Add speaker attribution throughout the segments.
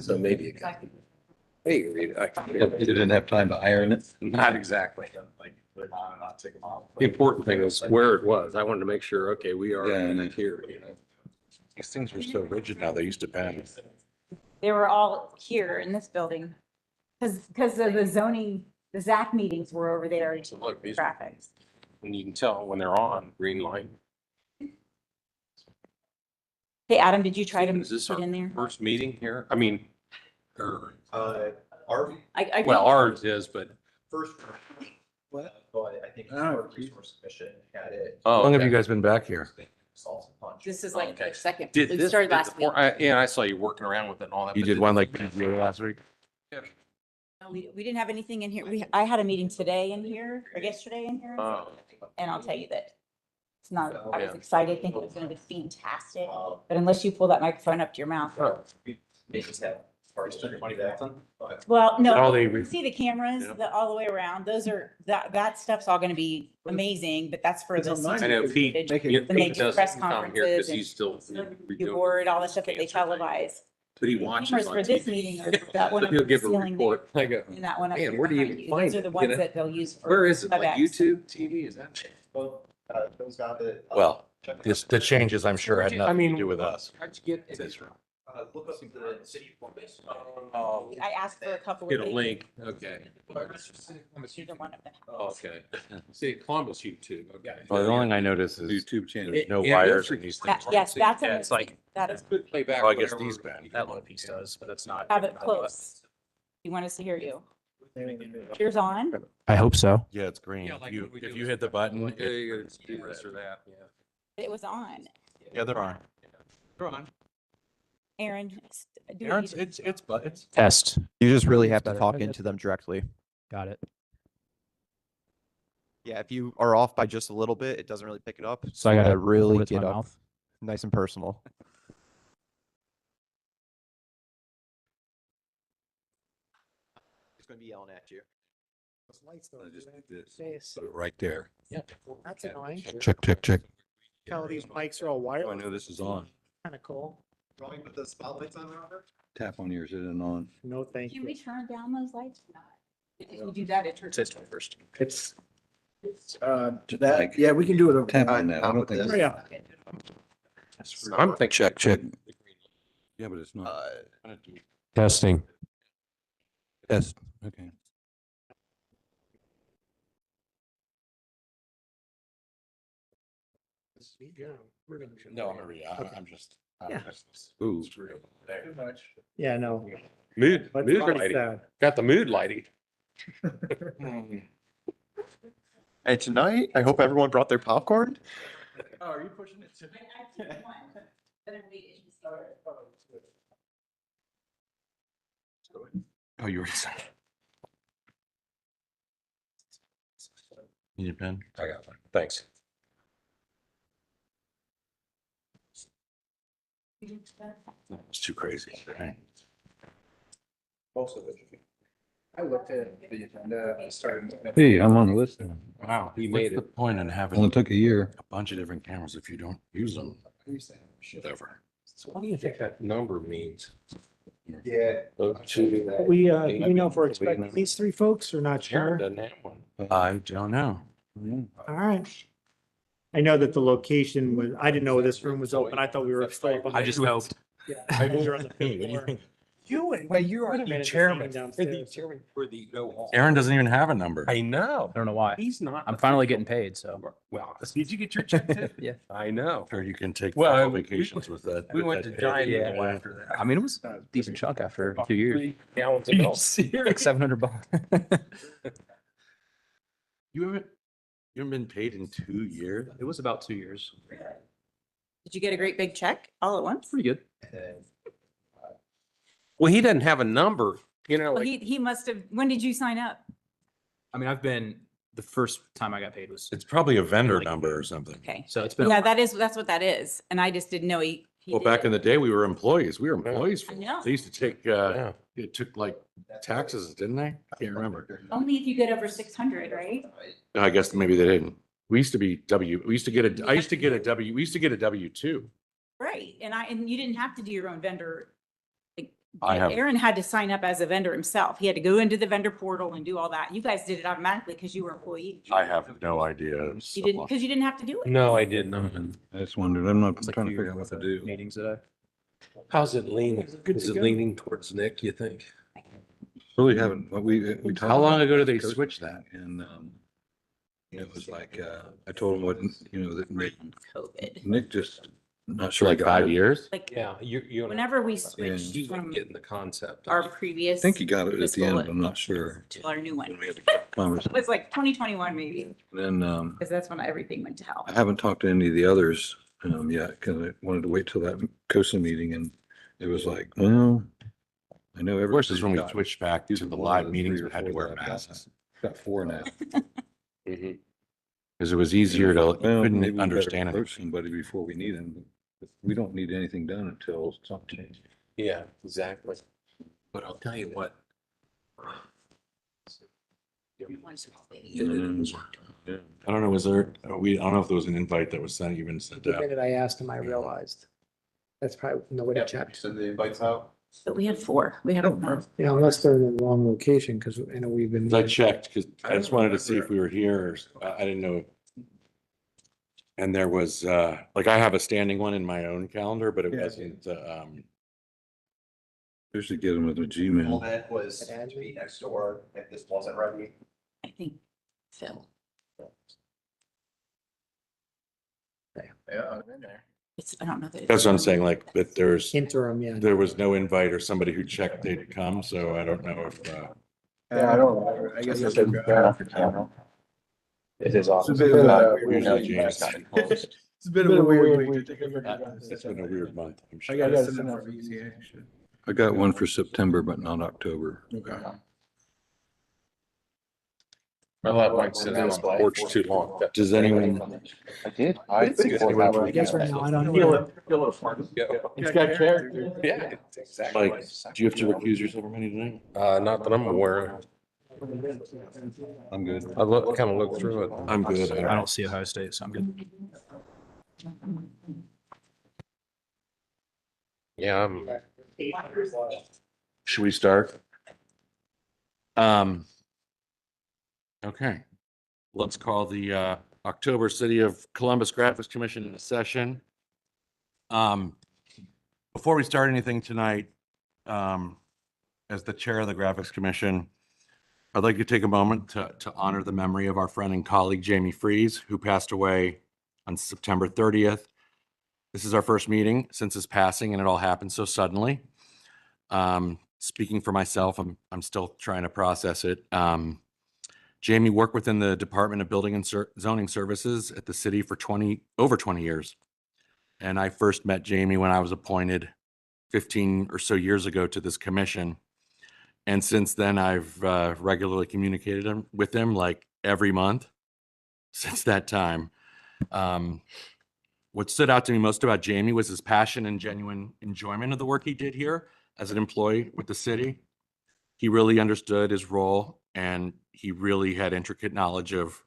Speaker 1: So maybe it got.
Speaker 2: Hey, read it.
Speaker 1: You didn't have time to iron it?
Speaker 2: Not exactly. The important thing is where it was. I wanted to make sure, okay, we are here, you know. These things are so rigid now. They used to bend.
Speaker 3: They were all here in this building. Because of the zoning, the ZAC meetings were over there.
Speaker 2: So look, these,
Speaker 3: Traffic.
Speaker 2: and you can tell when they're on, green light.
Speaker 3: Hey, Adam, did you try to
Speaker 2: Is this
Speaker 3: get
Speaker 2: our
Speaker 3: in there?
Speaker 2: first meeting here? I mean,
Speaker 3: Well,
Speaker 2: ours is, but.
Speaker 4: First.
Speaker 1: What?
Speaker 4: But I think our resource commission had it.
Speaker 2: Oh,
Speaker 1: How long have
Speaker 2: okay.
Speaker 1: you guys been back here?
Speaker 4: Salt and punch.
Speaker 3: this is like
Speaker 2: Okay.
Speaker 3: the second.
Speaker 2: Did
Speaker 3: We
Speaker 2: this,
Speaker 3: started
Speaker 2: did
Speaker 3: last
Speaker 2: the-
Speaker 3: week.
Speaker 2: yeah, I saw you working around with it and all that.
Speaker 1: You
Speaker 2: but
Speaker 1: did one like PGA last week?
Speaker 3: No, we didn't have anything in here. I had a meeting today in here or yesterday in here.
Speaker 2: Oh.
Speaker 3: And I'll tell you that it's not, I was
Speaker 2: Yeah.
Speaker 3: excited, thinking it was gonna be fantastic. But unless you pull that microphone up to your mouth.
Speaker 4: They just have parts to money back on. But
Speaker 3: Well, no,
Speaker 2: All they-
Speaker 3: you see the cameras, all the way around. Those are, that stuff's all gonna be amazing, but that's for
Speaker 1: It's
Speaker 3: the.
Speaker 1: on mine.
Speaker 2: I know Pete,
Speaker 1: Make it-
Speaker 2: you know,
Speaker 3: When they
Speaker 2: Pete
Speaker 3: do press
Speaker 2: doesn't come here
Speaker 3: conferences
Speaker 2: because he's still.
Speaker 3: You board, all the stuff that they televise.
Speaker 2: But he
Speaker 3: The
Speaker 2: watches
Speaker 3: cameras
Speaker 2: on
Speaker 3: for this
Speaker 2: TV.
Speaker 3: meeting are that one up
Speaker 2: He'll
Speaker 3: in the
Speaker 2: give a
Speaker 3: ceiling there,
Speaker 2: report. I go,
Speaker 3: and that one up
Speaker 2: Man,
Speaker 3: here
Speaker 2: where do you
Speaker 3: behind
Speaker 2: even
Speaker 3: you. Those
Speaker 2: find
Speaker 3: are
Speaker 2: it,
Speaker 3: the
Speaker 2: you
Speaker 3: ones
Speaker 2: know?
Speaker 3: that they'll use. for
Speaker 2: where is it? Like
Speaker 3: WebEx.
Speaker 2: YouTube TV? Is that?
Speaker 4: well, those got it.
Speaker 1: Well, the changes, I'm sure, had
Speaker 2: I
Speaker 1: nothing to
Speaker 2: mean,
Speaker 1: do with us.
Speaker 2: How'd you get this?
Speaker 4: Look up the city forms.
Speaker 2: Oh,
Speaker 3: I asked for a couple of.
Speaker 2: get a
Speaker 3: days.
Speaker 2: link. Okay.
Speaker 3: Either one of them.
Speaker 2: Okay. See, Columbus YouTube. Okay.
Speaker 1: Well, the only thing I noticed is
Speaker 2: YouTube channel.
Speaker 1: there's no
Speaker 2: Yeah,
Speaker 1: wires
Speaker 2: those
Speaker 1: in these
Speaker 3: That-
Speaker 1: things.
Speaker 3: Yes, that's.
Speaker 5: Yeah, it's like-
Speaker 3: That is,
Speaker 2: Good playback.
Speaker 1: Well, I guess
Speaker 2: whatever.
Speaker 1: these bend.
Speaker 5: That little piece does, but it's not.
Speaker 3: have it close. You want us to hear you? Yours on?
Speaker 5: I hope so.
Speaker 1: Yeah, it's green.
Speaker 2: Yeah, like
Speaker 1: You,
Speaker 2: when we
Speaker 1: if
Speaker 2: do
Speaker 1: you
Speaker 2: this.
Speaker 1: hit the button,
Speaker 2: Yeah, you gotta do this or that, yeah.
Speaker 3: It was on.
Speaker 1: yeah, they're on.
Speaker 2: They're on.
Speaker 3: Aaron. do what you
Speaker 1: Aaron's,
Speaker 3: do.
Speaker 1: it's.
Speaker 5: Test.
Speaker 6: You just really have to
Speaker 5: Better.
Speaker 6: talk
Speaker 5: Okay.
Speaker 6: into them directly.
Speaker 5: Got it.
Speaker 6: Yeah, if you are off by just a little bit, it doesn't really pick it up.
Speaker 5: So I
Speaker 6: You
Speaker 5: gotta
Speaker 6: really
Speaker 5: hold it to
Speaker 6: get
Speaker 5: my
Speaker 6: up
Speaker 5: mouth.
Speaker 6: nice and personal. It's gonna be yelling at you.
Speaker 1: I just did this. Put it right there.
Speaker 2: Yeah.
Speaker 7: That's annoying.
Speaker 1: Check, check, check.
Speaker 7: How these mics are all
Speaker 1: Oh, I
Speaker 7: wireless.
Speaker 1: know this is on.
Speaker 7: Kind of cool.
Speaker 4: Drawing with the spotlights on there?
Speaker 1: Tap on yours, it isn't on.
Speaker 7: No, thank
Speaker 3: Can
Speaker 7: you.
Speaker 3: we turn down those lights or not? If you do that, it turns.
Speaker 5: Test first.
Speaker 7: It's, to that, yeah, we can do it. over-
Speaker 1: Tap on that. I don't think.
Speaker 7: Oh, yeah.
Speaker 2: I'm thinking.
Speaker 1: Check, check. Yeah, but it's not.
Speaker 5: Testing.
Speaker 1: Test, okay.
Speaker 2: No, I'm just.
Speaker 7: Yeah.
Speaker 1: Ooh.
Speaker 7: Too much. Yeah, no.
Speaker 2: Mood,
Speaker 7: That's
Speaker 2: mood
Speaker 7: pretty
Speaker 2: lighting.
Speaker 7: sad.
Speaker 2: Got the mood lighting.
Speaker 4: Hey, tonight, I hope everyone brought their popcorn.
Speaker 7: Oh, are you pushing it to?
Speaker 1: Oh, you already said. Need a pen?
Speaker 2: I got one. Thanks.
Speaker 1: It's too crazy.
Speaker 7: Most of it. I looked at the agenda, I started.
Speaker 1: Hey, I'm on the list.
Speaker 2: Wow, he
Speaker 1: What's
Speaker 2: made
Speaker 1: the
Speaker 2: it.
Speaker 1: point in having? Only took a year. A bunch of different cameras if you don't use them. Whatever.
Speaker 2: So what do you think that number means?
Speaker 4: Yeah.
Speaker 7: We know if we're expecting these three folks or not
Speaker 2: Sharon
Speaker 7: sure.
Speaker 2: doesn't have one.
Speaker 1: I don't know.
Speaker 7: All right. I know that the location was, I didn't know this room was open. I thought we were still.
Speaker 5: I just hoped.
Speaker 7: Yeah. I think we were on the fifth floor.
Speaker 5: You
Speaker 7: are the chairman. Downstairs.
Speaker 2: For the go home.
Speaker 1: Aaron doesn't even have a number.
Speaker 2: I know.
Speaker 5: I don't know why.
Speaker 2: He's not.
Speaker 5: I'm finally getting paid, so.
Speaker 2: Well, did you get your check too?
Speaker 5: Yeah.
Speaker 2: I know.
Speaker 1: Sure, you can take
Speaker 2: Well,
Speaker 1: fall
Speaker 2: we-
Speaker 1: vacations with that.
Speaker 2: We
Speaker 1: with
Speaker 2: went
Speaker 1: that
Speaker 2: to
Speaker 1: pay.
Speaker 2: Giant
Speaker 5: Yeah.
Speaker 2: Eagle after that.
Speaker 5: I mean, it was a decent chunk after a few years.
Speaker 2: 3 gallons of
Speaker 5: Are you
Speaker 2: milk.
Speaker 5: serious? Like $700.
Speaker 1: You haven't been paid in 2 years?
Speaker 5: It was about 2 years.
Speaker 3: Did you get a great big check all at once?
Speaker 5: Pretty good.
Speaker 2: Well, he doesn't have a number, you know,
Speaker 3: Well,
Speaker 2: like,
Speaker 3: he must have, when did you sign up?
Speaker 5: I mean, the first time I got paid was,
Speaker 1: It's probably a vendor number or something.
Speaker 3: Okay.
Speaker 5: so it's been.
Speaker 3: Yeah, that's what that is. And I just didn't know he.
Speaker 1: Well, back in the day, we were employees. We were employees. for
Speaker 3: I know.
Speaker 1: They used to take,
Speaker 2: yeah.
Speaker 1: it took like taxes, didn't they? I can't remember.
Speaker 3: Only if you get over 600, right?
Speaker 1: I guess maybe they didn't. We used to be we used to get a, I used to get a we used to get a W-2.
Speaker 3: Right. And you didn't have to do your own vendor. Like,
Speaker 1: I have,
Speaker 3: Aaron had to sign up as a vendor himself. He had to go into the vendor portal and do all that. You guys did it automatically because you were employees.
Speaker 1: I have no idea.
Speaker 3: You didn't, because you didn't have to do it.
Speaker 2: No, I did not.
Speaker 1: I just wondered, I'm not
Speaker 6: It's like
Speaker 1: trying to
Speaker 6: you
Speaker 1: figure out what to do.
Speaker 6: Meetings today.
Speaker 2: How's it leaning? Is it leaning towards Nick, you think?
Speaker 1: Really haven't, but we talked.
Speaker 2: How long ago did they
Speaker 1: about
Speaker 2: switch that?
Speaker 1: And, it was like, I told him what, that
Speaker 3: COVID.
Speaker 1: Nick just, not
Speaker 2: For
Speaker 1: sure.
Speaker 2: like 5 years?
Speaker 3: Like,
Speaker 2: Yeah, you.
Speaker 3: whenever we switched
Speaker 2: You
Speaker 3: from
Speaker 2: getting the concept.
Speaker 3: our
Speaker 2: of-
Speaker 1: I
Speaker 3: previous
Speaker 1: think he got it at the
Speaker 3: fiscal
Speaker 1: end, I'm not sure.
Speaker 3: to our new one.
Speaker 1: When we had
Speaker 3: It
Speaker 1: the conversation.
Speaker 3: was like 2021 maybe,
Speaker 1: Then,
Speaker 3: because that's when everything went to hell.
Speaker 1: I haven't talked to any of the others, yet, because I wanted to wait till that COSA meeting, and it was like, well, I know.
Speaker 2: Of course, is when we
Speaker 1: everybody's got-
Speaker 2: switched back
Speaker 1: these
Speaker 2: to
Speaker 1: are
Speaker 2: the
Speaker 1: one
Speaker 2: live
Speaker 1: of the
Speaker 2: meetings,
Speaker 1: three
Speaker 2: we
Speaker 1: or
Speaker 2: had to
Speaker 1: four
Speaker 2: wear
Speaker 1: that I've got.
Speaker 2: masks.
Speaker 1: Got 4 now.
Speaker 2: Because it was easier to, you
Speaker 1: Well, maybe
Speaker 2: couldn't
Speaker 1: we better
Speaker 2: understand it.
Speaker 1: approach somebody before we need them. We don't need anything done until something.
Speaker 2: Yeah, exactly. But I'll tell you what. I don't know, was there, I don't know if there was an invite that was sent, even sent
Speaker 8: The
Speaker 2: out.
Speaker 8: minute I asked him, I realized. That's probably nobody checked.
Speaker 4: Send the invites out.
Speaker 3: But we had 4. We had a
Speaker 8: Yeah, unless they're in the wrong location, because I know we've been.
Speaker 2: 'Cause I checked, because I just wanted to see if we were here, or I didn't know. And there was, like, I have a standing one in my own calendar, but it
Speaker 1: Yeah.
Speaker 2: wasn't,
Speaker 1: Usually get them with a Gmail.
Speaker 4: That was to be next door if this wasn't ready.
Speaker 3: I think Phil.
Speaker 4: Yeah, I'm in there.
Speaker 3: It's, I don't know. that
Speaker 2: that's what I'm saying, like, that
Speaker 8: Interim, yeah.
Speaker 2: there was no invite or somebody who checked they'd come, so I don't know if,
Speaker 4: Yeah, I don't know. I guess it's turn off your camera. It is awesome.
Speaker 2: usually James.
Speaker 8: It's a bit of a weird week.
Speaker 2: It's been a weird month, I'm
Speaker 8: I
Speaker 2: sure.
Speaker 8: gotta send out for easy.
Speaker 1: I got one for September, but not October.
Speaker 2: I let Mike sit on the porch too long. Does anyone?
Speaker 4: I did. I think.
Speaker 8: I guess right now, I don't know.
Speaker 2: It's got character. Yeah. Exactly. Mike, do you have to recuse yourself from any tonight? Not that I'm aware of.
Speaker 1: I'm good.
Speaker 2: I kind of looked through it. I'm good.
Speaker 5: I don't see Ohio State, so I'm good.
Speaker 2: Yeah, should we start? Okay, let's call the October City of Columbus Graphics Commission in a session. Before we start anything tonight, as the chair of the Graphics Commission, I'd like to take a moment to honor the memory of our friend and colleague Jamie Fries, who passed away on September 30th. This is our first meeting since his passing, and it all happened so suddenly. Speaking for myself, I'm still trying to process it. Jamie worked within the Department of Building and Zoning Services at the city for over 20 years. And I first met Jamie when I was appointed 15 or so years ago to this commission. And since then, I've regularly communicated with him like every month since that time. What stood out to me most about Jamie was his passion and genuine enjoyment of the work he did here as an employee with the city. He really understood his role, and he really had intricate knowledge of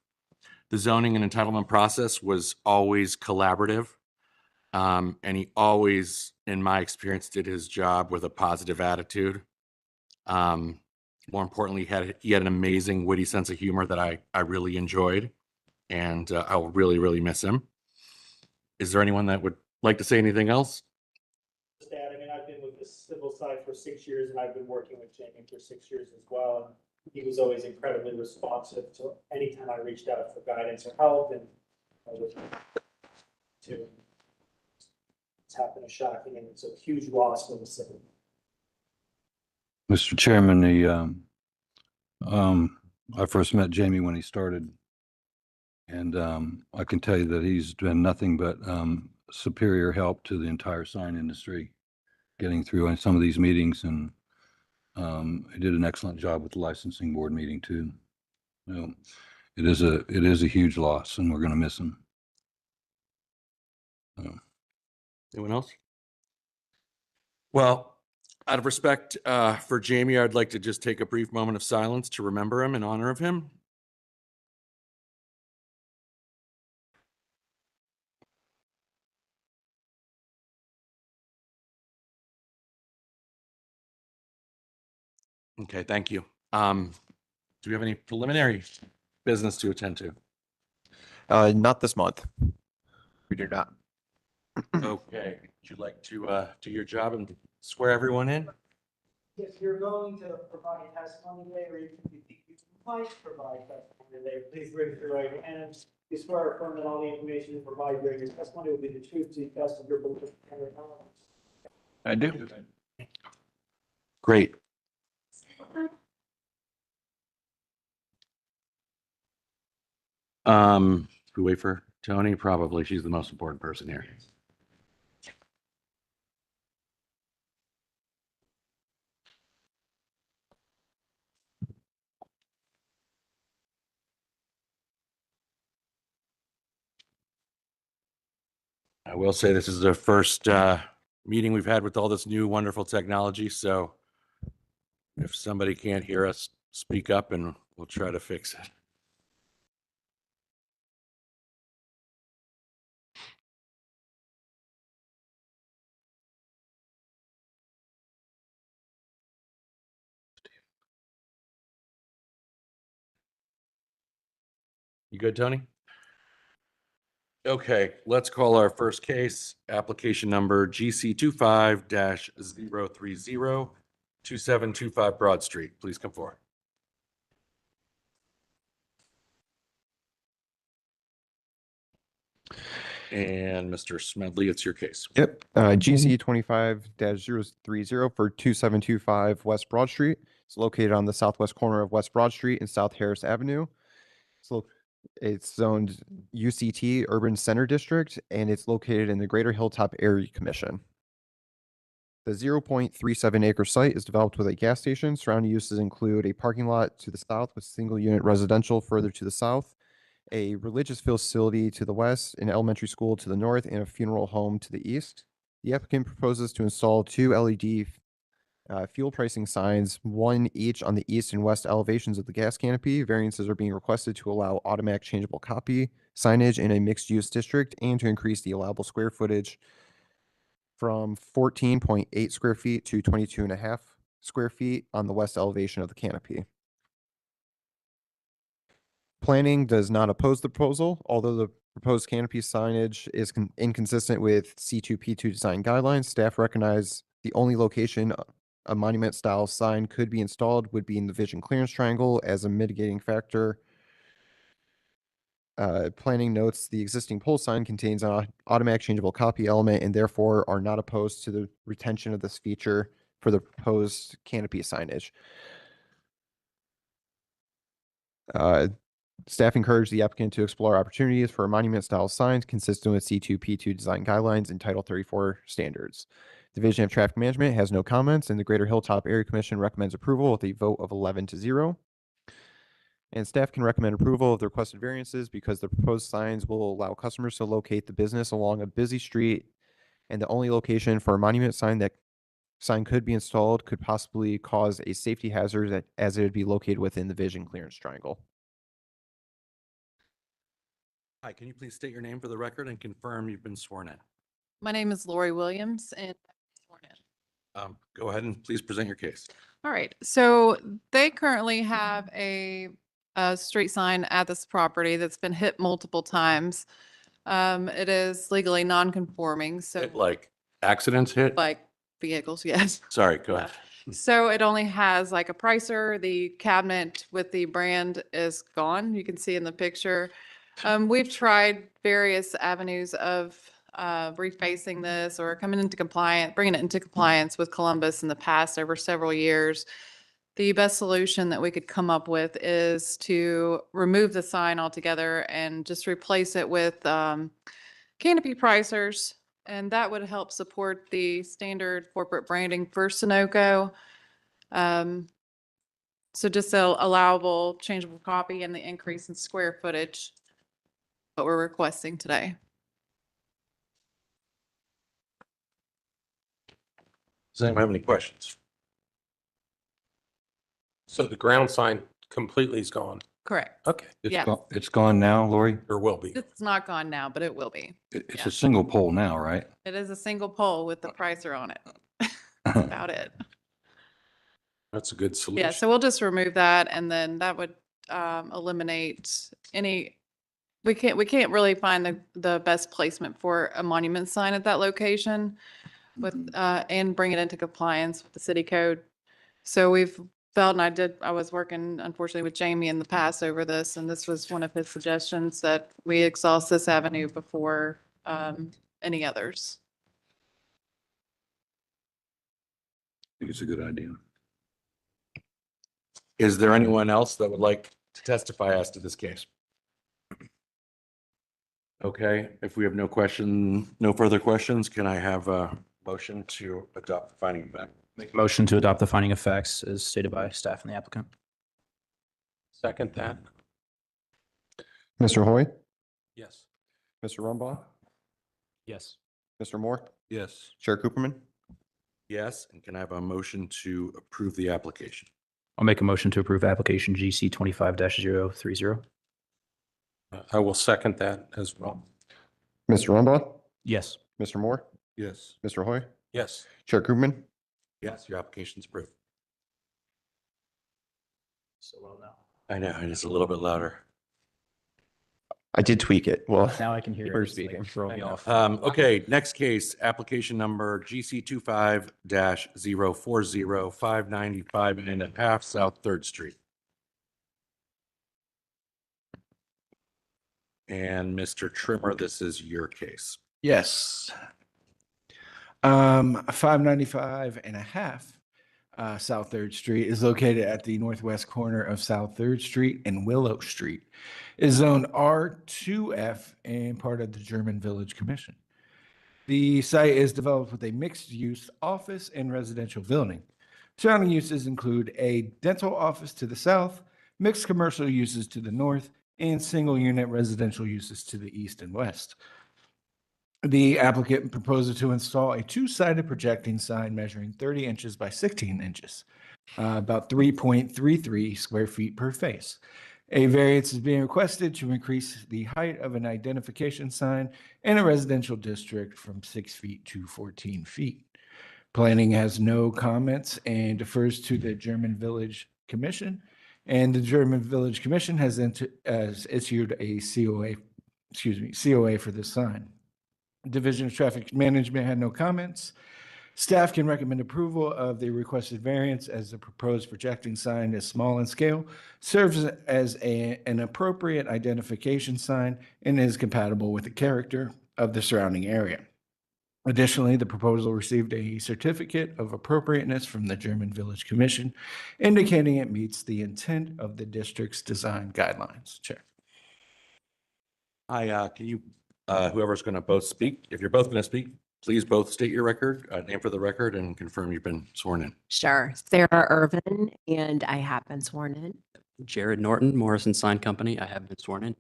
Speaker 2: the zoning and entitlement process, was always collaborative. And he always, in my experience, did his job with a positive attitude. More importantly, he had an amazing witty sense of humor that I really enjoyed, and I will really, really miss him. Is there anyone that would like to say anything else?
Speaker 7: I mean, I've been with the civil side for 6 years, and I've been working with Jamie for 6 years as well. And he was always incredibly responsive to anytime I reached out for guidance or help, and it's happened to shocking, and it's a huge loss for the city.
Speaker 1: Mr. Chairman, I first met Jamie when he started. And I can tell you that he's been nothing but superior help to the entire sign industry, getting through on some of these meetings, and he did an excellent job with the licensing board meeting too. It is a huge loss, and we're going to miss him.
Speaker 2: Anyone else? Well, out of respect for Jamie, I'd like to just take a brief moment of silence to remember him in honor of him. Okay, thank you. Do we have any preliminary business to attend to?
Speaker 6: Not this month. We do not.
Speaker 2: Okay, would you like to do your job and swear everyone in?
Speaker 7: If you're going to provide testimony today, or you think you might provide testimony today, please raise your right hand. You swear or affirm that all the information you provide during your testimony will be the truth to the best of your belief and knowledge.
Speaker 2: I do. Great. We wait for Tony, probably. She's the most important person here. I will say this is the first meeting we've had with all this new wonderful technology, so if somebody can't hear us, speak up and we'll try to fix it. You good, Tony? Okay, let's call our first case, application number GC 25-030-2725 Broad Street. Please come forward. And Mr. Smedley, it's your case.
Speaker 6: Yep. GC 25-030 for 2725 West Broad Street. It's located on the southwest corner of West Broad Street and South Harris Avenue. So it's zoned UCT Urban Center District, and it's located in the Greater Hilltop Area Commission. The 0.37 acre site is developed with a gas station. Surrounding uses include a parking lot to the south with single unit residential further to the south, a religious facility to the west, an elementary school to the north, and a funeral home to the east. The applicant proposes to install two LED fuel pricing signs, one each on the east and west elevations of the gas canopy. Variances are being requested to allow automatic changeable copy signage in a mixed-use district and to increase the allowable square footage from 14.8 square feet to 22.5 square feet on the west elevation of the canopy. Planning does not oppose the proposal, although the proposed canopy signage is inconsistent with C2P2 design guidelines. Staff recognize the only location a monument style sign could be installed would be in the vision clearance triangle as a mitigating factor. Planning notes the existing pole sign contains an automatic changeable copy element and therefore are not opposed to the retention of this feature for the proposed canopy signage. Staff encouraged the applicant to explore opportunities for monument style signs consistent with C2P2 design guidelines and Title 34 standards. Division of Traffic Management has no comments, and the Greater Hilltop Area Commission recommends approval with a vote of 11-0. And staff can recommend approval of the requested variances because the proposed signs will allow customers to locate the business along a busy street, and the only location for a monument sign could be installed could possibly cause a safety hazard as it would be located within the vision clearance triangle.
Speaker 2: Hi, can you please state your name for the record and confirm you've been sworn in?
Speaker 9: My name is Lori Williams and I'm sworn in.
Speaker 2: Go ahead and please present your case.
Speaker 9: All right, so they currently have a street sign at this property that's been hit multiple times. It is legally non-conforming, so
Speaker 2: Hit like accidents hit?
Speaker 9: like vehicles, yes.
Speaker 2: Sorry, go ahead.
Speaker 9: So it only has like a pricer. The cabinet with the brand is gone. You can see in the picture. We've tried various avenues of refacing this or bringing it into compliance with Columbus in the past over several years. The best solution that we could come up with is to remove the sign altogether and just replace it with canopy pricers. And that would help support the standard corporate branding for Sunoco. So just a allowable changeable copy and the increase in square footage, what we're requesting today.
Speaker 2: Does anyone have any questions?
Speaker 10: So the ground sign completely is gone,
Speaker 9: Correct.
Speaker 10: okay,
Speaker 9: Yes.
Speaker 1: It's gone now, Lori?
Speaker 10: or will be.
Speaker 9: It's not gone now, but it will be.
Speaker 1: It's
Speaker 9: Yeah.
Speaker 1: a single pole now, right?
Speaker 9: It is a single pole with the pricer on it. That's about it.
Speaker 10: That's a good solution.
Speaker 9: Yeah, so we'll just remove that and then that would eliminate any, we can't really find the best placement for a monument sign at that location with, and bring it into compliance with the city code. So we've felt, and I was working unfortunately with Jamie in the past over this, and this was one of his suggestions that we exhaust this avenue before any others.
Speaker 1: I think it's a good idea.
Speaker 2: Is there anyone else that would like to testify as to this case? Okay, if we have no further questions, can I have a motion to adopt the finding of fact?
Speaker 5: Make a motion to adopt the finding of facts as stated by staff and the applicant.
Speaker 10: Second that.
Speaker 6: Mr. Hoy,
Speaker 10: Yes.
Speaker 6: Mr. Rumbaugh,
Speaker 5: Yes.
Speaker 6: Mr. Moore,
Speaker 1: Yes.
Speaker 6: Chair Cooperman.
Speaker 2: Yes, and can I have a motion to approve the application?
Speaker 5: I'll make a motion to approve application GC 25-030.
Speaker 10: I will second that as well.
Speaker 6: Mr. Rumbaugh,
Speaker 5: Yes.
Speaker 6: Mr. Moore,
Speaker 1: Yes.
Speaker 6: Mr. Hoy,
Speaker 10: Yes.
Speaker 6: Chair Cooperman.
Speaker 2: Yes, your application's approved.
Speaker 5: So well now.
Speaker 2: I know, and it's a little bit louder.
Speaker 6: I did tweak it. Well,
Speaker 5: Now I can hear it.
Speaker 6: we're
Speaker 5: It's like
Speaker 6: speaking.
Speaker 5: throwing me off.
Speaker 2: Okay, next case, application number GC 25-040, 595 and a half South Third Street. And Mr. Trimmer, this is your case.
Speaker 4: Yes. 595 and a half South Third Street is located at the northwest corner of South Third Street and Willow Street. Is zoned R2F and part of the German Village Commission. The site is developed with a mixed-use office and residential building. Surrounding uses include a dental office to the south, mixed commercial uses to the north, and single-unit residential uses to the east and west. The applicant proposes to install a two-sided projecting sign measuring 30 inches by 16 inches, about 3.33 square feet per face. A variance is being requested to increase the height of an identification sign in a residential district from 6 feet to 14 feet. Planning has no comments and defers to the German Village Commission. And the German Village Commission has issued a COA for this sign. Division of Traffic Management had no comments. Staff can recommend approval of the requested variance as the proposed projecting sign is small in scale, serves as an appropriate identification sign, and is compatible with the character of the surrounding area. Additionally, the proposal received a certificate of appropriateness from the German Village Commission, indicating it meets the intent of the district's design guidelines. Chair.
Speaker 2: Hi, can you, whoever's going to both speak, if you're both going to speak, please both state your record, name for the record, and confirm you've been sworn in.
Speaker 11: Sure. Sarah Irvin, and I have been sworn in.
Speaker 12: Jared Norton, Morrison Sign Company. I have been sworn in.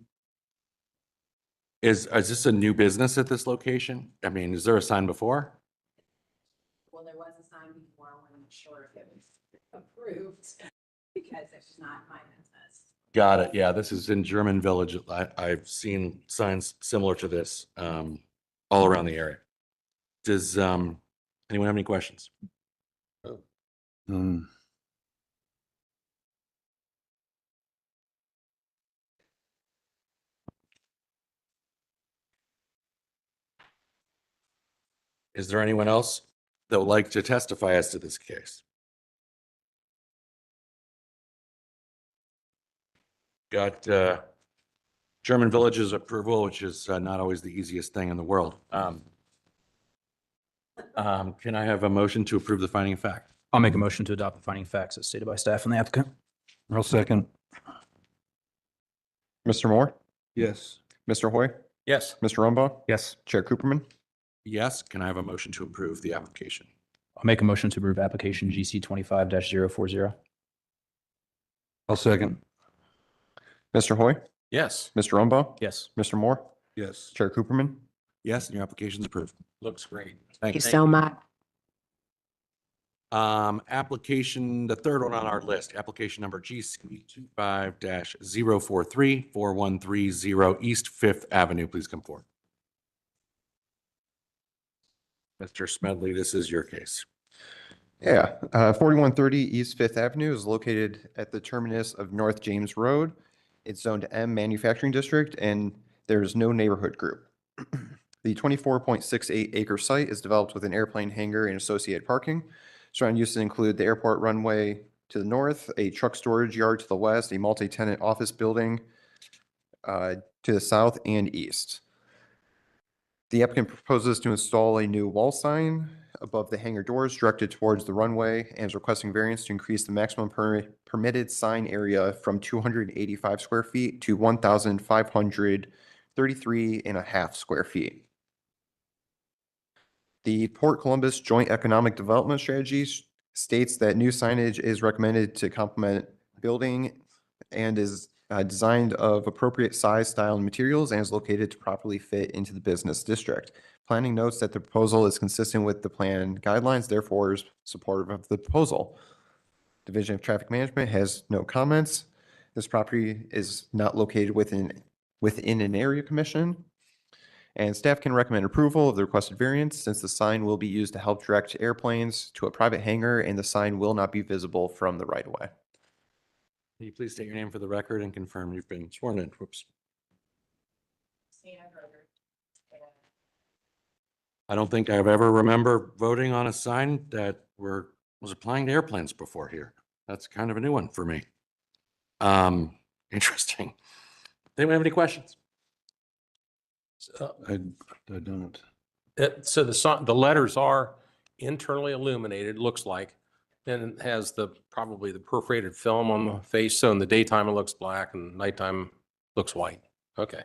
Speaker 2: Is this a new business at this location? I mean, is there a sign before?
Speaker 3: Well, there was a sign before, I wasn't sure if it was approved because it's not my business.
Speaker 2: Got it. Yeah, this is in German Village. I've seen signs similar to this all around the area. Does anyone have any questions? Is there anyone else that would like to testify as to this case? Got German Village's approval, which is not always the easiest thing in the world. Can I have a motion to approve the finding of fact?
Speaker 5: I'll make a motion to adopt the finding of facts as stated by staff and the applicant.
Speaker 1: I'll second.
Speaker 6: Mr. Moore,
Speaker 1: Yes.
Speaker 6: Mr. Hoy,
Speaker 10: Yes.
Speaker 6: Mr. Rumbaugh,
Speaker 5: Yes.
Speaker 6: Chair Cooperman.
Speaker 2: Yes. Can I have a motion to approve the application?
Speaker 5: I'll make a motion to approve application GC 25-040.
Speaker 1: I'll second.
Speaker 6: Mr. Hoy,
Speaker 10: Yes.
Speaker 6: Mr. Rumbaugh,
Speaker 5: Yes.
Speaker 6: Mr. Moore,
Speaker 1: Yes.
Speaker 6: Chair Cooperman.
Speaker 2: Yes, and your application is approved.
Speaker 10: Looks great.
Speaker 11: Thank you
Speaker 2: Thanks.
Speaker 11: so much.
Speaker 2: Application, the third one on our list, application number GC 25-043, 4130 East Fifth Avenue. Please come forward. Mr. Smedley, this is your case.
Speaker 6: Yeah, 4130 East Fifth Avenue is located at the terminus of North James Road. It's zoned M Manufacturing District, and there's no neighborhood group. The 24.68 acre site is developed with an airplane hangar and associated parking. Surrounding uses include the airport runway to the north, a truck storage yard to the west, a multi-tenant office building to the south and east. The applicant proposes to install a new wall sign above the hangar doors directed towards the runway and is requesting variance to increase the maximum permitted sign area from 285 square feet to 1,533.5 square feet. The Port Columbus Joint Economic Development Strategy states that new signage is recommended to complement building and is designed of appropriate size, style, and materials and is located to properly fit into the business district. Planning notes that the proposal is consistent with the plan guidelines, therefore is supportive of the proposal. Division of Traffic Management has no comments. This property is not located within an area commission. And staff can recommend approval of the requested variance since the sign will be used to help direct airplanes to a private hangar and the sign will not be visible from the right of way.
Speaker 2: Can you please state your name for the record and confirm you've been sworn in? Whoops. I don't think I've ever remember voting on a sign that was applying to airplanes before here. That's kind of a new one for me. Interesting. Anyone have any questions?
Speaker 1: I don't.
Speaker 10: So the letters are internally illuminated, looks like, and it has probably the perforated film on the face. So in the daytime, it looks black and nighttime looks white. Okay.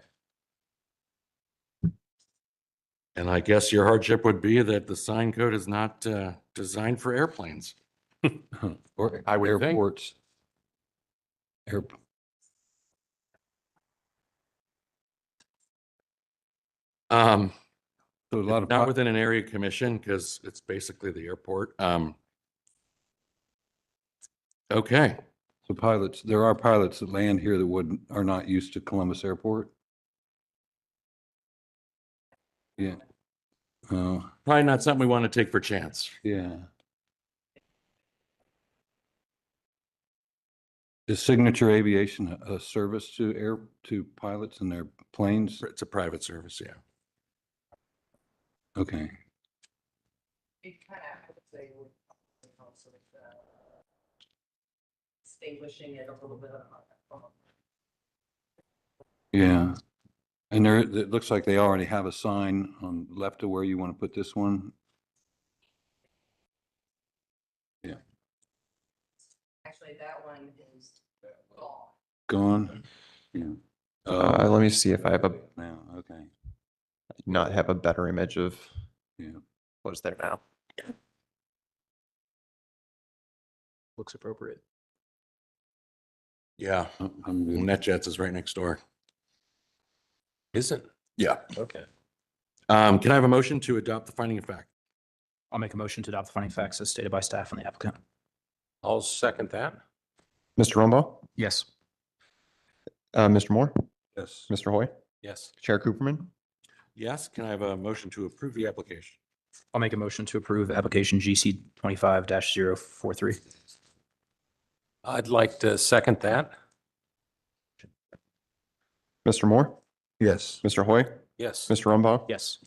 Speaker 2: And I guess your hardship would be that the sign code is not designed for airplanes.
Speaker 1: Or
Speaker 10: I would think.
Speaker 1: airports. So a lot of
Speaker 2: Not within an area commission because it's basically the airport. Okay.
Speaker 1: So pilots, there are pilots that land here that are not used to Columbus Airport. Yeah.
Speaker 2: Probably not something we want to take for chance.
Speaker 1: Yeah. Is Signature Aviation a service to pilots and their planes?
Speaker 2: It's a private service, yeah.
Speaker 1: Okay.
Speaker 3: It kind of, I would say, would sort of distinguishing it a little bit.
Speaker 1: Yeah. And it looks like they already have a sign on left of where you want to put this one. Yeah.
Speaker 3: Actually, that one is gone.
Speaker 1: Gone. Yeah.
Speaker 6: Let me see if I have
Speaker 1: Now, okay.
Speaker 6: not have a better image of
Speaker 1: Yeah.
Speaker 6: what's there now.
Speaker 5: Looks appropriate.
Speaker 2: Yeah.
Speaker 1: I'm good.
Speaker 2: NetJets is right next door.
Speaker 10: Isn't?
Speaker 2: Yeah.
Speaker 10: Okay.
Speaker 2: Can I have a motion to adopt the finding of fact?
Speaker 5: I'll make a motion to adopt the finding of facts as stated by staff and the applicant.
Speaker 10: I'll second that.
Speaker 6: Mr. Rumbaugh,
Speaker 5: Yes.
Speaker 6: Mr. Moore,
Speaker 1: Yes.
Speaker 6: Mr. Hoy,
Speaker 10: Yes.
Speaker 6: Chair Cooperman.
Speaker 2: Yes. Can I have a motion to approve the application?
Speaker 5: I'll make a motion to approve application GC 25-043.
Speaker 10: I'd like to second that.
Speaker 6: Mr. Moore,
Speaker 1: Yes.
Speaker 6: Mr. Hoy,
Speaker 10: Yes.
Speaker 6: Mr. Rumbaugh,
Speaker 5: Yes.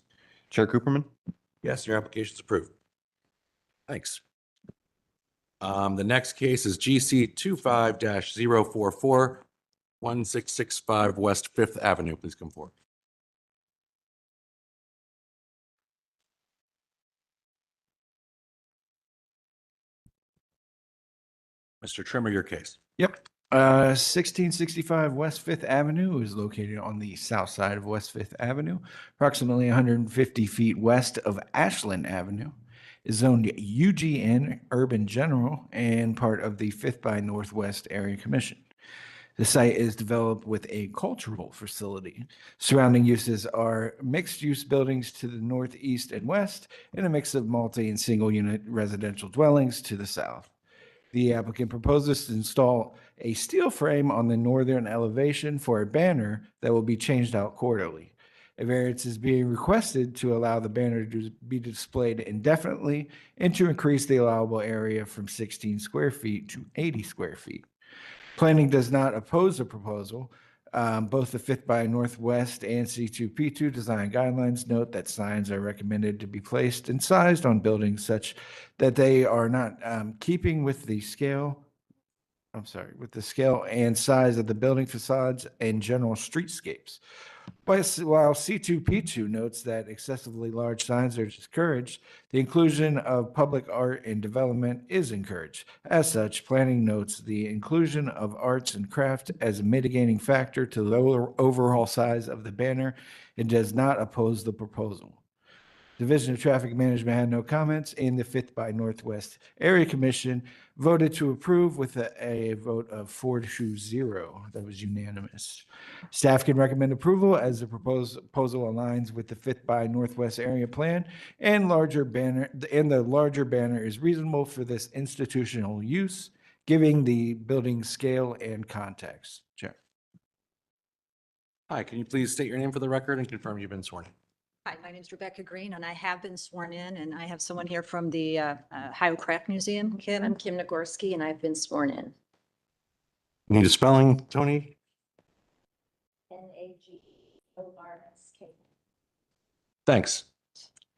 Speaker 6: Chair Cooperman.
Speaker 2: Yes, your application is approved. Thanks. The next case is GC 25-044, 1665 West Fifth Avenue. Please come forward. Mr. Trimmer, your case.
Speaker 4: Yep. 1665 West Fifth Avenue is located on the south side of West Fifth Avenue, approximately 150 feet west of Ashland Avenue. Is zoned UGN Urban General and part of the 5th by Northwest Area Commission. The site is developed with a cultural facility. Surrounding uses are mixed-use buildings to the northeast and west, and a mix of multi and single-unit residential dwellings to the south. The applicant proposes to install a steel frame on the northern elevation for a banner that will be changed out quarterly. A variance is being requested to allow the banner to be displayed indefinitely and to increase the allowable area from 16 square feet to 80 square feet. Planning does not oppose the proposal. Both the 5th by Northwest and C2P2 design guidelines note that signs are recommended to be placed and sized on buildings such that they are not keeping with the scale and size of the building facades and general streetscapes. While C2P2 notes that excessively large signs are discouraged, the inclusion of public art and development is encouraged. As such, planning notes the inclusion of arts and craft as a mitigating factor to the overall size of the banner and does not oppose the proposal. Division of Traffic Management had no comments, and the 5th by Northwest Area Commission voted to approve with a vote of 4-0. That was unanimous. Staff can recommend approval as the proposal aligns with the 5th by Northwest Area Plan and the larger banner is reasonable for this institutional use, giving the building scale and context. Chair.
Speaker 2: Hi, can you please state your name for the record and confirm you've been sworn in?
Speaker 13: Hi, my name is Rebecca Green, and I have been sworn in, and I have someone here from the Ohio Craft Museum. Kim?
Speaker 11: I'm Kim Nagorski, and I've been sworn in.
Speaker 2: Need a spelling, Tony?
Speaker 11: Nagorsk.
Speaker 2: Thanks.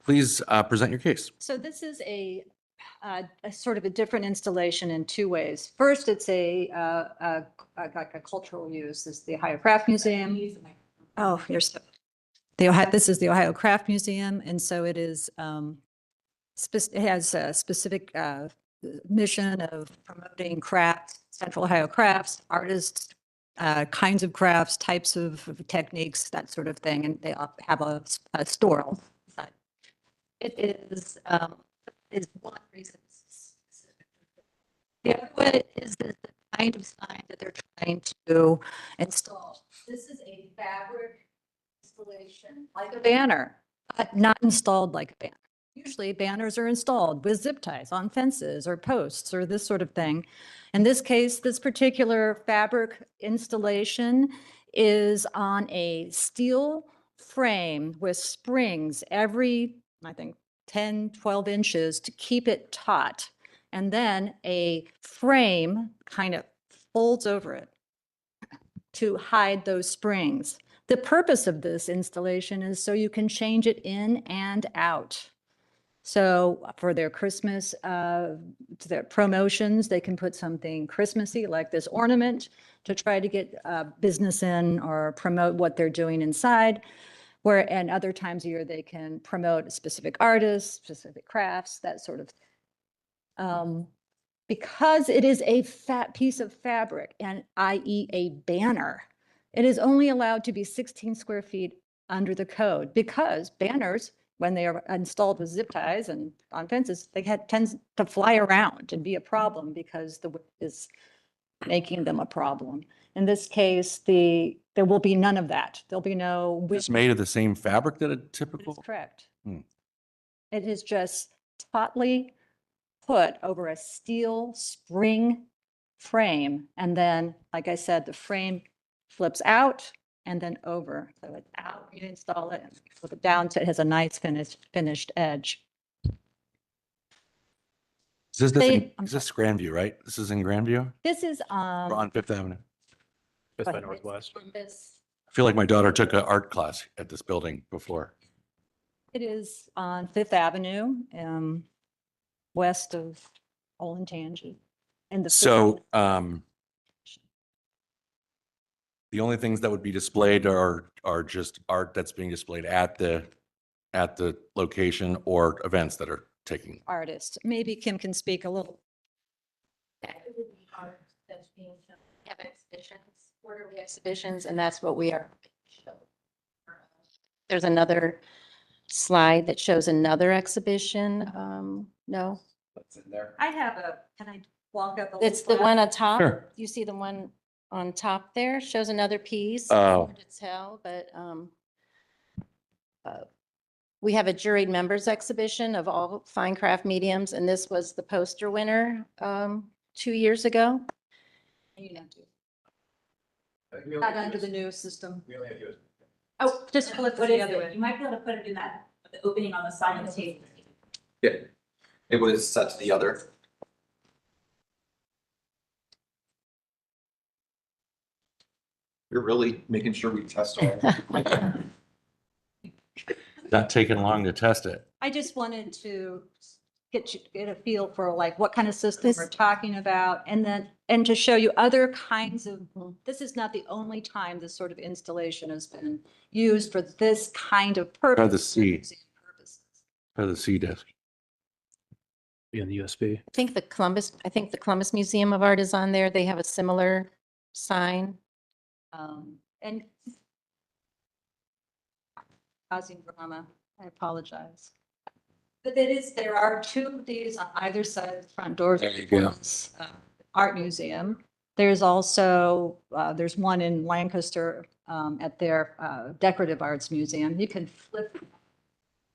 Speaker 2: Please present your case.
Speaker 13: So this is a sort of a different installation in two ways. First, it's like a cultural use. This is the Ohio Craft Museum. Oh, here's this is the Ohio Craft Museum, and so it is. It has a specific mission of promoting crafts, Central Ohio crafts, artists, kinds of crafts, types of techniques, that sort of thing, and they have a store. It is one reason. The other way is the kind of sign that they're trying to install. This is a fabric installation, like a banner, but not installed like a banner. Usually banners are installed with zip ties on fences or posts or this sort of thing. In this case, this particular fabric installation is on a steel frame with springs every, I think, 10, 12 inches to keep it taut. And then a frame kind of folds over it to hide those springs. The purpose of this installation is so you can change it in and out. So for their Christmas, their promotions, they can put something Christmassy like this ornament to try to get business in or promote what they're doing inside. And other times of year, they can promote specific artists, specific crafts, that sort of thing. Because it is a fat piece of fabric, and i.e. a banner, it is only allowed to be 16 square feet under the code, because banners, when they are installed with zip ties and on fences, they tend to fly around and be a problem because the width is making them a problem. In this case, there will be none of that. There'll be no.
Speaker 2: It's made of the same fabric that a typical.
Speaker 13: That's correct.
Speaker 2: Hmm.
Speaker 13: It is just tautly put over a steel spring frame. And then, like I said, the frame flips out and then over. So it's out, you install it, and flip it down so it has a nice finished edge.
Speaker 2: Is this Grandview, right? This is in Grandview?
Speaker 13: This is
Speaker 2: Or on Fifth Avenue?
Speaker 5: 5th by
Speaker 13: But
Speaker 5: Northwest.
Speaker 2: I feel like my daughter took an art class at this building before.
Speaker 13: it is on Fifth Avenue, west of Olentangy. And the
Speaker 2: So the only things that would be displayed are just art that's being displayed at the location or events that are taking.
Speaker 13: artist. Maybe Kim can speak a little.
Speaker 11: Have exhibitions, quarterly exhibitions, and that's what we are. There's another slide that shows another exhibition. No,
Speaker 5: What's in there?
Speaker 13: I have can I walk up?
Speaker 11: it's the one on top.
Speaker 2: Sure.
Speaker 11: You see the one on top there shows another piece.
Speaker 2: Oh.
Speaker 11: Hard to tell, but we have a juried members exhibition of all fine craft mediums, and this was the poster winner 2 years ago.
Speaker 13: You have to. Not under the new system.
Speaker 5: We only have
Speaker 13: Oh, just flip it
Speaker 3: What
Speaker 13: the
Speaker 3: is
Speaker 13: other
Speaker 3: it?
Speaker 13: way.
Speaker 3: You might be able to put it in that, the opening on the side of the table.
Speaker 6: Yeah, it was set to the other. You're really making sure we test all.
Speaker 2: Not taking long to test it.
Speaker 13: I just wanted to get a feel for like what kind of system we're talking about, and then, and to show you other kinds of, this is not the only time this sort of installation has been used for this kind of purpose.
Speaker 2: Try the C.
Speaker 13: museum purposes.
Speaker 2: Or the C disk.
Speaker 5: Be on the USB.
Speaker 11: I think the Columbus Museum of Art is on there. They have a similar sign.
Speaker 13: And causing drama, I apologize. But there are two of these on either side of the front doors.
Speaker 2: There you go.
Speaker 13: of this, Art museum. There's also, there's one in Lancaster at their Decorative Arts Museum. You can flip,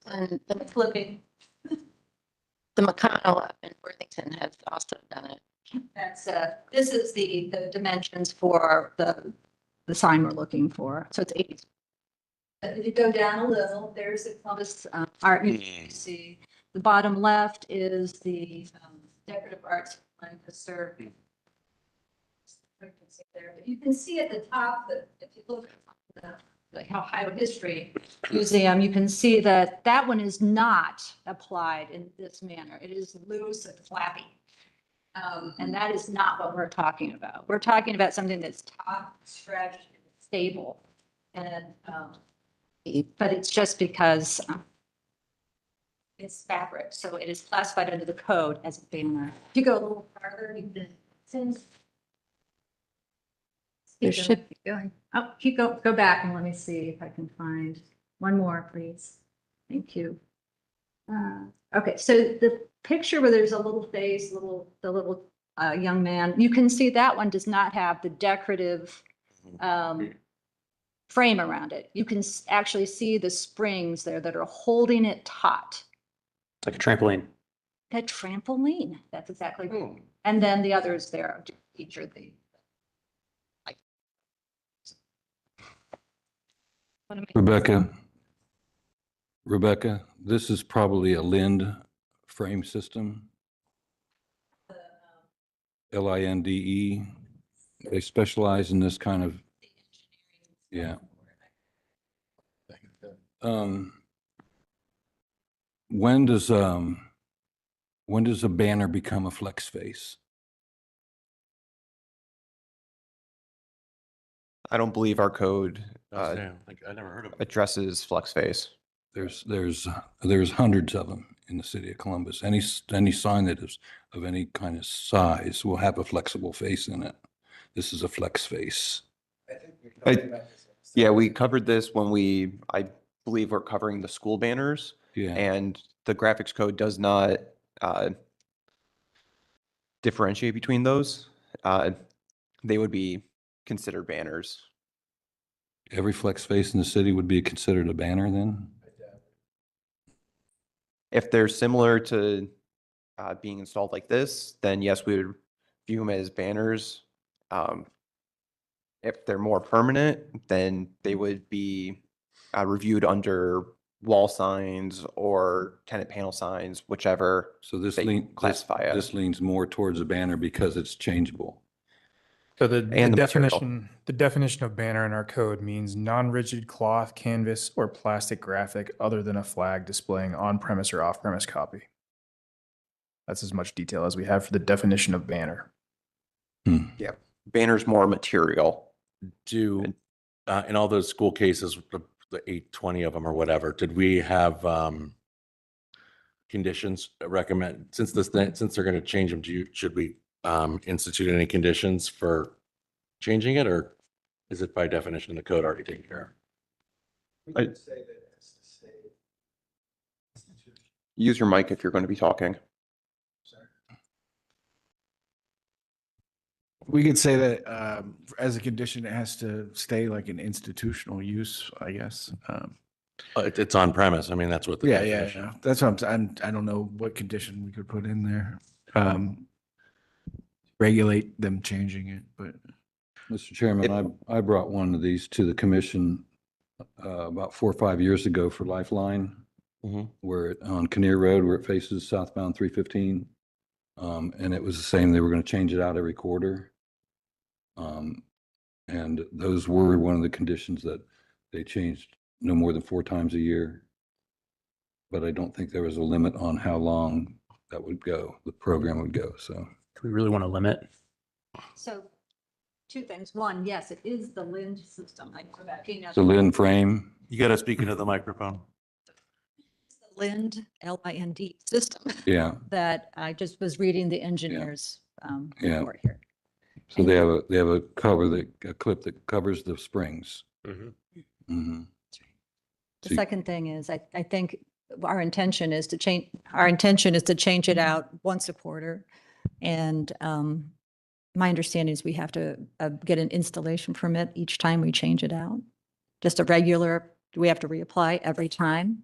Speaker 11: And
Speaker 13: flipping.
Speaker 11: the McConnell up in Worthington has also done it.
Speaker 13: That's, this is the dimensions for the sign we're looking for. So it's 80. If you go down a little, there's the Columbus Art Museum. You see the bottom left is the Decorative Arts Lancaster. You can see there, but you can see at the top that if you look at the Ohio History Museum, you can see that that one is not applied in this manner. It is loose and flappy. And that is not what we're talking about. We're talking about something that's top stretched, stable. And, but it's just because it's fabric, so it is classified under the code as a banner. If you go a little farther, you can, since.
Speaker 11: There should-
Speaker 13: Keep going. Oh, go back and let me see if I can find one more, please. Thank you. Okay, so the picture where there's a little face, the little young man, you can see that one does not have the decorative frame around it. You can actually see the springs there that are holding it taut.
Speaker 5: It's like a trampoline.
Speaker 13: That trampoline, that's exactly right. And then the others there feature the.
Speaker 1: Rebecca, this is probably a Lind frame system. Linde. They specialize in this kind of, yeah. When does a banner become a flex face?
Speaker 6: I don't believe our code
Speaker 2: I never heard of it.
Speaker 6: addresses flex face.
Speaker 1: There's hundreds of them in the city of Columbus. Any sign that is of any kind of size will have a flexible face in it. This is a flex face.
Speaker 6: Yeah, we covered this when I believe we're covering the school banners,
Speaker 1: Yeah.
Speaker 6: and the graphics code does not differentiate between those. They would be considered banners.
Speaker 1: Every flex face in the city would be considered a banner then?
Speaker 6: If they're similar to being installed like this, then yes, we would view them as banners. If they're more permanent, then they would be reviewed under wall signs or tenant panel signs, whichever
Speaker 1: So this
Speaker 6: they classify as.
Speaker 1: this leans more towards a banner because it's changeable.
Speaker 14: So the
Speaker 6: And the material.
Speaker 14: definition of banner in our code means non-rigid cloth, canvas, or plastic graphic other than a flag displaying on-premise or off-premise copy. That's as much detail as we have for the definition of banner.
Speaker 6: Yeah, banner's more material.
Speaker 2: In all those school cases, the 820 of them or whatever, did we have conditions recommend, since they're going to change them, should we institute any conditions for changing it, or is it by definition the code already taken care of?
Speaker 6: Use your mic if you're going to be talking.
Speaker 4: We could say that as a condition, it has to stay like an institutional use, I guess.
Speaker 2: It's on premise. I mean, that's what the definition.
Speaker 4: Yeah. That's what I don't know what condition we could put in there. Regulate them changing it, but.
Speaker 1: Mr. Chairman, I brought one of these to the commission about 4 or 5 years ago for Lifeline,
Speaker 2: Mhm.
Speaker 1: where on Kinnear Road, where it faces southbound 315. And it was the same. They were going to change it out every quarter. And those were one of the conditions that they changed no more than 4 times a year. But I don't think there was a limit on how long that would go, the program would go. So
Speaker 5: Do we really want to limit?
Speaker 13: So two things. One, yes, it is the LIND system.
Speaker 1: the Lynn frame,
Speaker 2: You got to speak into the microphone.
Speaker 13: LIND, L-I-N-D system
Speaker 1: yeah.
Speaker 13: that I just was reading the engineers
Speaker 1: Yeah.
Speaker 13: report here.
Speaker 1: So they have a clip that covers the springs.
Speaker 10: Mhm.
Speaker 1: Mhm.
Speaker 13: The
Speaker 1: See-
Speaker 13: second thing is, I think our intention is to change it out once a quarter. And my understanding is we have to get an installation permit each time we change it out. Just a regular, we have to reapply every time.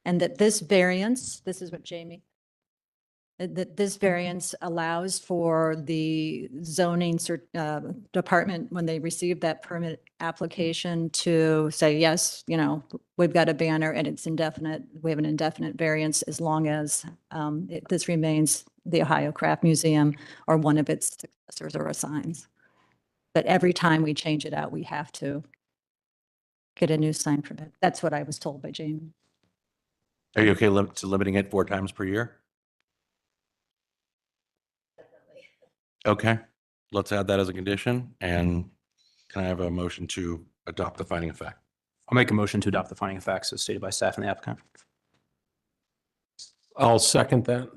Speaker 13: And that this variance, this is what Jamie, that this variance allows for the zoning department, when they receive that permit application, to say, yes, we've got a banner and it's indefinite. We have an indefinite variance as long as this remains the Ohio Craft Museum or one of its successors or assigns. But every time we change it out, we have to get a new sign permit. That's what I was told by Jamie.
Speaker 2: Are you okay limiting it 4 times per year? Okay, let's add that as a condition. And can I have a motion to adopt the finding of fact?
Speaker 5: I'll make a motion to adopt the finding of facts as stated by staff and the applicant.
Speaker 10: I'll second that.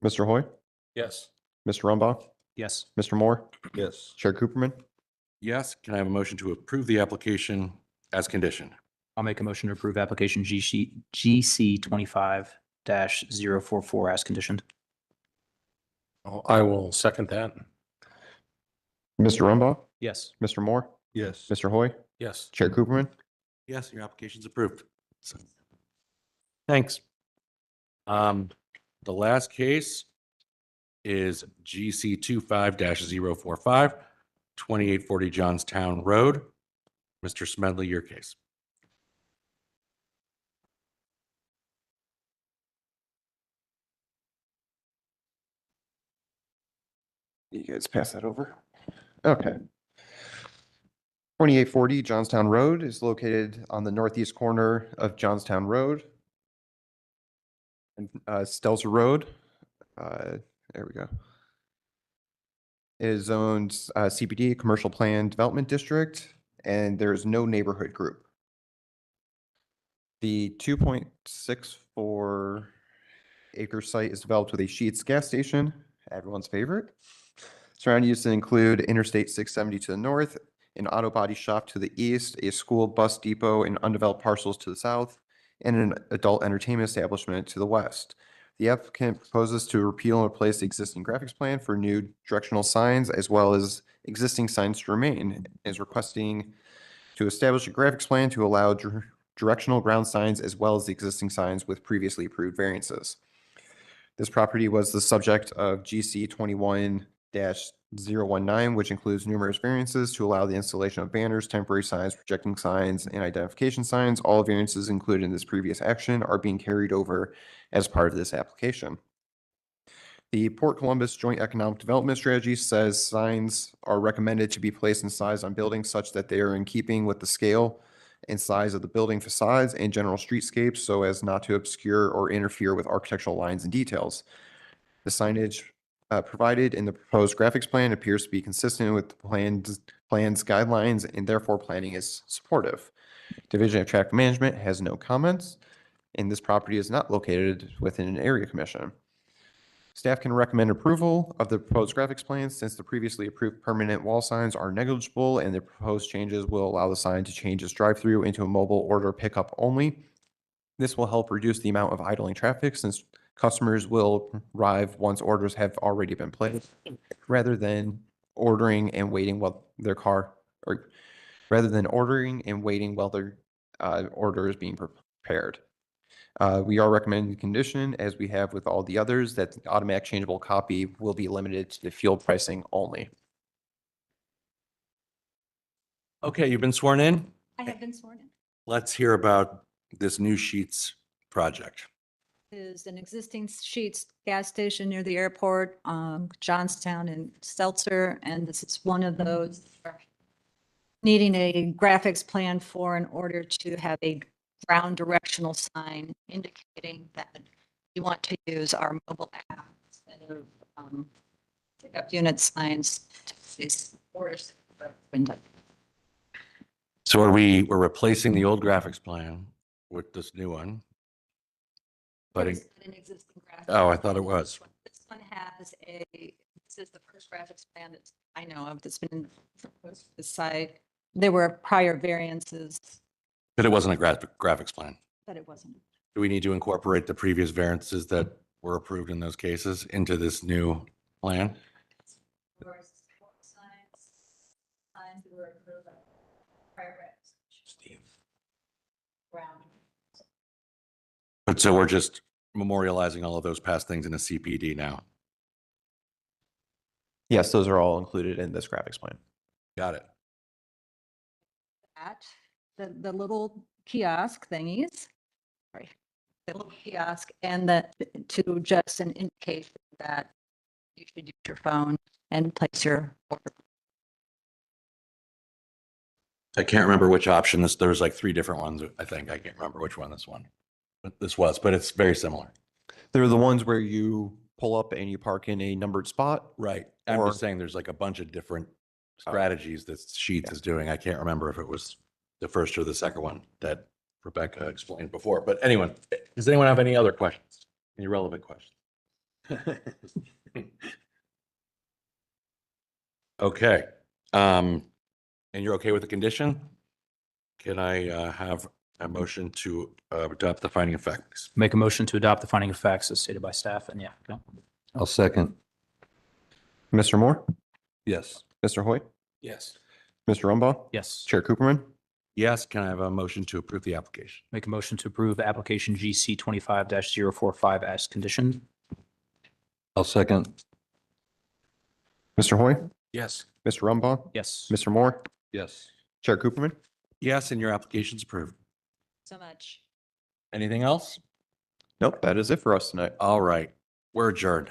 Speaker 6: Mr. Hoy,
Speaker 10: Yes.
Speaker 6: Mr. Rumbaugh,
Speaker 5: Yes.
Speaker 6: Mr. Moore,
Speaker 1: Yes.
Speaker 6: Chair Cooperman.
Speaker 2: Yes, can I have a motion to approve the application as conditioned?
Speaker 5: I'll make a motion to approve application GC 25-044 as conditioned.
Speaker 10: I will second that.
Speaker 6: Mr. Rumbaugh,
Speaker 5: Yes.
Speaker 6: Mr. Moore,
Speaker 1: Yes.
Speaker 6: Mr. Hoy,
Speaker 10: Yes.
Speaker 6: Chair Cooperman.
Speaker 2: Yes, your application's approved. So, thanks. The last case is GC 25-045, 2840 Johnstown Road. Mr. Smedley, your case.
Speaker 6: You guys pass that over. Okay. 2840 Johnstown Road is located on the northeast corner of Johnstown Road and Stelzer Road. There we go. It is zoned CBD, Commercial Plan Development District, and there's no neighborhood group. The 2.64 acre site is developed with a Sheetz gas station, everyone's favorite. Surrounding uses include Interstate 670 to the north, an auto body shop to the east, a school bus depot and undeveloped parcels to the south, and an adult entertainment establishment to the west. The applicant proposes to repeal and replace the existing graphics plan for new directional signs as well as existing signs to remain, is requesting to establish a graphics plan to allow directional ground signs as well as the existing signs with previously approved variances. This property was the subject of GC 21-019, which includes numerous variances to allow the installation of banners, temporary signs, projecting signs, and identification signs. All variances included in this previous action are being carried over as part of this application. The Port Columbus Joint Economic Development Strategy says signs are recommended to be placed in size on buildings such that they are in keeping with the scale and size of the building facades and general streetscapes so as not to obscure or interfere with architectural lines and details. The signage provided in the proposed graphics plan appears to be consistent with the plan's guidelines, and therefore planning is supportive. Division of Traffic Management has no comments, and this property is not located within an area commission. Staff can recommend approval of the proposed graphics plan since the previously approved permanent wall signs are negligible and the proposed changes will allow the sign to change its drive-through into a mobile order pickup only. This will help reduce the amount of idling traffic since customers will arrive once orders have already been placed rather than ordering and waiting while their order is being prepared. We are recommending the condition, as we have with all the others, that the automatic changeable copy will be limited to the field pricing only.
Speaker 2: Okay, you've been sworn in.
Speaker 13: I have been sworn in.
Speaker 2: Let's hear about this new Sheets project.
Speaker 13: Is an existing Sheetz gas station near the airport, Johnstown and Stelzer, and this is one of those needing a graphics plan for in order to have a ground directional sign indicating that you want to use our mobile app instead of pickup unit signs to face orders window.
Speaker 2: So we're replacing the old graphics plan with this new one. But
Speaker 13: It's an existing graphics.
Speaker 2: oh, I thought it was.
Speaker 13: This one has this is the first graphics plan that I know of that's been proposed for the site. There were prior variances,
Speaker 2: But it wasn't a graphics plan.
Speaker 13: but it wasn't.
Speaker 2: Do we need to incorporate the previous variances that were approved in those cases into this new plan?
Speaker 13: Signs that were approved by prior regs.
Speaker 2: Steve.
Speaker 13: Ground.
Speaker 2: But so we're just memorializing all of those past things in a CPD now.
Speaker 6: Yes, those are all included in this graphics plan.
Speaker 2: Got it.
Speaker 13: At the little kiosk thingies, sorry, the little kiosk, and that to just an indication that you should use your phone and place your order.
Speaker 2: I can't remember which option this, there's like 3 different ones, I think. I can't remember which one this one. But this was, but it's very similar.
Speaker 6: They're the ones where you pull up and you park in a numbered spot.
Speaker 2: Right. I'm
Speaker 6: Or-
Speaker 2: just saying there's like a bunch of different strategies that Sheets is doing. I can't remember if it was the first or the second one that Rebecca explained before. But anyone, does anyone have any other questions? Any relevant questions? Okay. And you're okay with the condition? Can I have a motion to adopt the finding of facts?
Speaker 5: Make a motion to adopt the finding of facts as stated by staff and the applicant.
Speaker 1: I'll second.
Speaker 6: Mr. Moore,
Speaker 1: Yes.
Speaker 6: Mr. Hoyt,
Speaker 10: Yes.
Speaker 6: Mr. Rumbaugh,
Speaker 5: Yes.
Speaker 6: Chair Cooperman.
Speaker 2: Yes. Can I have a motion to approve the application?
Speaker 5: Make a motion to approve application GC 25-045 as conditioned.
Speaker 1: I'll second.
Speaker 6: Mr. Hoyt,
Speaker 2: Yes.
Speaker 6: Mr. Rumbaugh,
Speaker 5: Yes.
Speaker 6: Mr. Moore,
Speaker 1: Yes.
Speaker 6: Chair Cooperman.
Speaker 2: Yes, and your application's approved.
Speaker 13: So much.
Speaker 2: Anything else?
Speaker 6: Nope, that is it for us tonight.
Speaker 2: All right. We're adjourned.